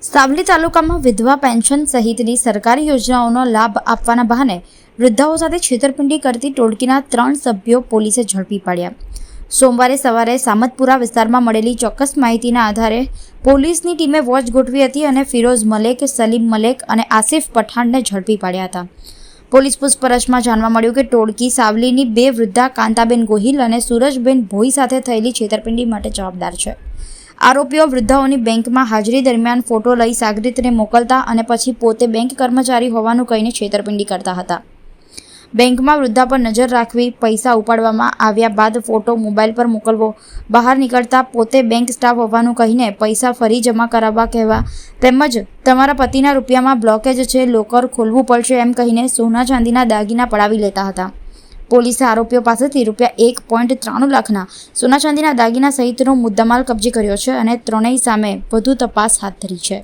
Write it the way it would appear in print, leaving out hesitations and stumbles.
સાવલી તાલુકામાં વિધવા પેન્શન સહિતની સરકારી યોજનાઓનો લાભ આપવાના બહાને વૃદ્ધાઓ સાથે છેતરપિંડી કરતી ટોળકીના 3 સભ્યો પોલીસે ઝડપી પાડ્યા। સોમવારે સવારે સામતપુરા વિસ્તારમાં મળેલી ચોક્કસ માહિતીના આધારે પોલીસની ટીમે વોચ ગોઠવી હતી અને ફિરોઝ મલેક, સલીમ મલેક અને આસિફ પઠાણને ઝડપી પાડ્યા હતા। પોલીસ પૂછપરછમાં જાણવા મળ્યું કે ટોળકી સાવલીની 2 વૃદ્ધા કાંતાબેન ગોહિલ અને સૂરજબેન ભોઈ સાથે થયેલી છેતરપિંડી માટે જવાબદાર છે। આરોપીઓ વૃદ્ધાઓની બેંકમાં હાજરી દરમિયાન ફોટો લઈ સાગરીતને મોકલતા અને પછી પોતે બેંક કર્મચારી હોવાનું કહીને છેતરપિંડી કરતા હતા। બેંકમાં વૃદ્ધા પર નજર રાખવી, પૈસા ઉપાડવામાં આવ્યા બાદ ફોટો મોબાઈલ પર મોકલવો, બહાર નીકળતા પોતે બેંક સ્ટાફ હોવાનું કહીને પૈસા ફરી જમા કરાવવા કહેવા તેમજ તમારા પતિના રૂપિયામાં બ્લોકેજ છે, લોકર ખોલવું પડશે એમ કહીને સોના ચાંદીના દાગીના પડાવી લેતા હતા। પોલીસે આરોપીઓ પાસેથી ₹1.93 લાખના સોના ચાંદીના દાગીના સહિતનો મુદ્દામાલ કબજે કર્યો છે અને ત્રણેય સામે વધુ તપાસ હાથ ધરી છે।